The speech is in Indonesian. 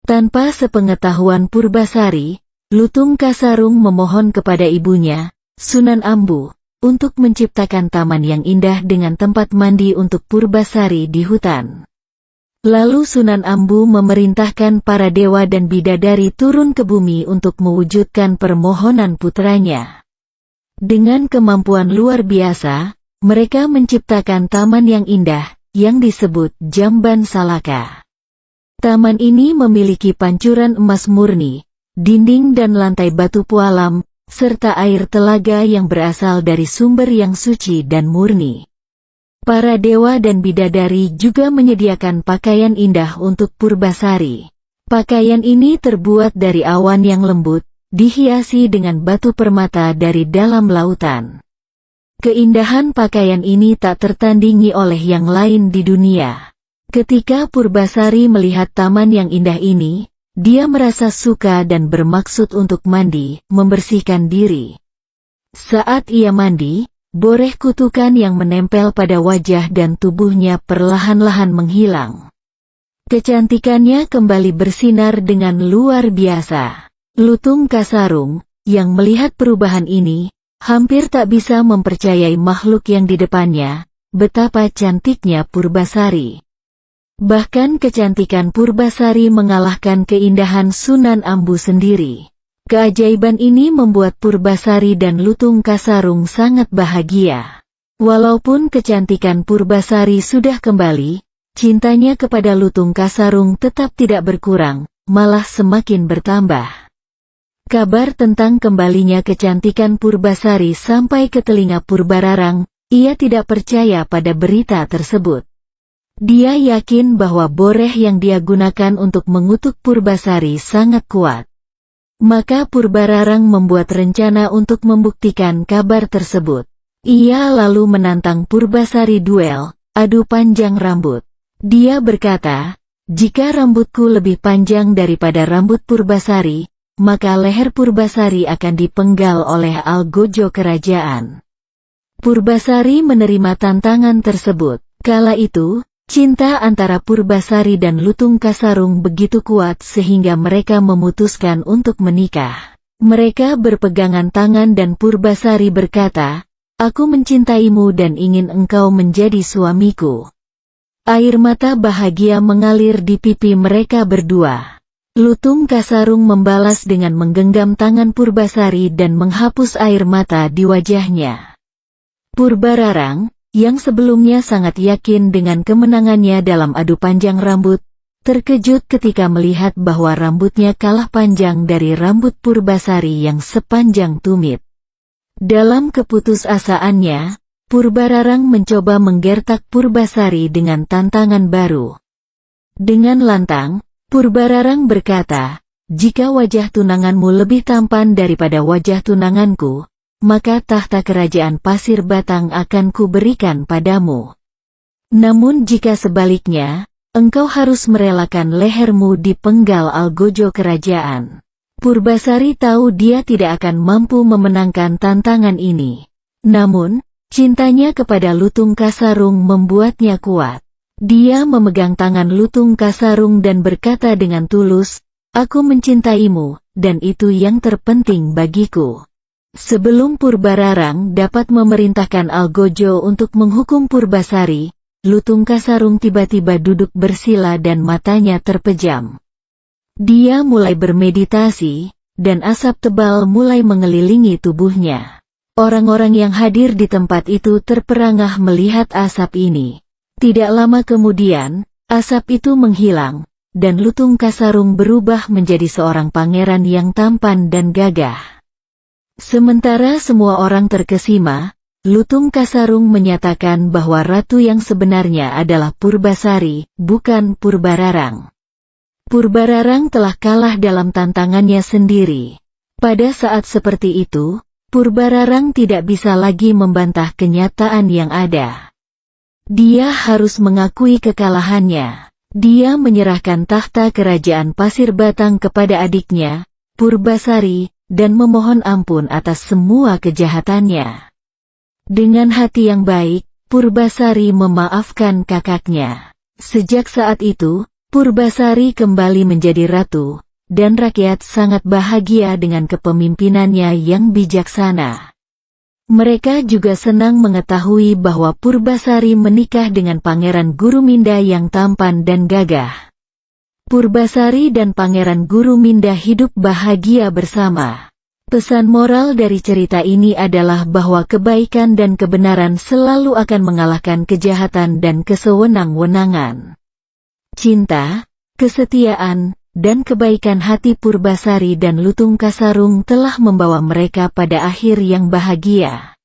Tanpa sepengetahuan Purbasari, Lutung Kasarung memohon kepada ibunya, Sunan Ambu, untuk menciptakan taman yang indah dengan tempat mandi untuk Purbasari di hutan. Lalu Sunan Ambu memerintahkan para dewa dan bidadari turun ke bumi untuk mewujudkan permohonan putranya. Dengan kemampuan luar biasa, mereka menciptakan taman yang indah, yang disebut Jamban Salaka. Taman ini memiliki pancuran emas murni, dinding dan lantai batu pualam, serta air telaga yang berasal dari sumber yang suci dan murni. Para dewa dan bidadari juga menyediakan pakaian indah untuk Purbasari. Pakaian ini terbuat dari awan yang lembut, dihiasi dengan batu permata dari dalam lautan. Keindahan pakaian ini tak tertandingi oleh yang lain di dunia. Ketika Purbasari melihat taman yang indah ini, dia merasa suka dan bermaksud untuk mandi, membersihkan diri. Saat ia mandi, boreh kutukan yang menempel pada wajah dan tubuhnya perlahan-lahan menghilang. Kecantikannya kembali bersinar dengan luar biasa. Lutung Kasarung, yang melihat perubahan ini, hampir tak bisa mempercayai makhluk yang di depannya, betapa cantiknya Purbasari. Bahkan kecantikan Purbasari mengalahkan keindahan Sunan Ambu sendiri. Keajaiban ini membuat Purbasari dan Lutung Kasarung sangat bahagia. Walaupun kecantikan Purbasari sudah kembali, cintanya kepada Lutung Kasarung tetap tidak berkurang, malah semakin bertambah. Kabar tentang kembalinya kecantikan Purbasari sampai ke telinga Purbararang, ia tidak percaya pada berita tersebut. Dia yakin bahwa boreh yang dia gunakan untuk mengutuk Purbasari sangat kuat. Maka Purbararang membuat rencana untuk membuktikan kabar tersebut. Ia lalu menantang Purbasari duel, adu panjang rambut. Dia berkata, jika rambutku lebih panjang daripada rambut Purbasari, maka leher Purbasari akan dipenggal oleh algojo kerajaan. Purbasari menerima tantangan tersebut. Kala itu, cinta antara Purbasari dan Lutung Kasarung begitu kuat sehingga mereka memutuskan untuk menikah. Mereka berpegangan tangan dan Purbasari berkata, "Aku mencintaimu dan ingin engkau menjadi suamiku." Air mata bahagia mengalir di pipi mereka berdua. Lutung Kasarung membalas dengan menggenggam tangan Purbasari dan menghapus air mata di wajahnya. Purbararang, yang sebelumnya sangat yakin dengan kemenangannya dalam adu panjang rambut, terkejut ketika melihat bahwa rambutnya kalah panjang dari rambut Purbasari yang sepanjang tumit. Dalam keputusasaannya, Purbararang mencoba menggertak Purbasari dengan tantangan baru. Dengan lantang, Purbararang berkata, "Jika wajah tunanganmu lebih tampan daripada wajah tunanganku, maka tahta kerajaan Pasir Batang akan kuberikan padamu. Namun jika sebaliknya, engkau harus merelakan lehermu dipenggal algojo kerajaan." Purbasari tahu dia tidak akan mampu memenangkan tantangan ini. Namun, cintanya kepada Lutung Kasarung membuatnya kuat. Dia memegang tangan Lutung Kasarung dan berkata dengan tulus, "Aku mencintaimu, dan itu yang terpenting bagiku." Sebelum Purbararang dapat memerintahkan algojo untuk menghukum Purbasari, Lutung Kasarung tiba-tiba duduk bersila dan matanya terpejam. Dia mulai bermeditasi, dan asap tebal mulai mengelilingi tubuhnya. Orang-orang yang hadir di tempat itu terperangah melihat asap ini. Tidak lama kemudian, asap itu menghilang, dan Lutung Kasarung berubah menjadi seorang pangeran yang tampan dan gagah. Sementara semua orang terkesima, Lutung Kasarung menyatakan bahwa ratu yang sebenarnya adalah Purbasari, bukan Purbararang. Purbararang telah kalah dalam tantangannya sendiri. Pada saat seperti itu, Purbararang tidak bisa lagi membantah kenyataan yang ada. Dia harus mengakui kekalahannya. Dia menyerahkan tahta kerajaan Pasir Batang kepada adiknya, Purbasari, dan memohon ampun atas semua kejahatannya. Dengan hati yang baik, Purbasari memaafkan kakaknya. Sejak saat itu, Purbasari kembali menjadi ratu, dan rakyat sangat bahagia dengan kepemimpinannya yang bijaksana. Mereka juga senang mengetahui bahwa Purbasari menikah dengan Pangeran Guruminda yang tampan dan gagah. Purbasari dan Pangeran Guruminda hidup bahagia bersama. Pesan moral dari cerita ini adalah bahwa kebaikan dan kebenaran selalu akan mengalahkan kejahatan dan kesewenang-wenangan. Cinta, kesetiaan, dan kebaikan hati Purbasari dan Lutung Kasarung telah membawa mereka pada akhir yang bahagia.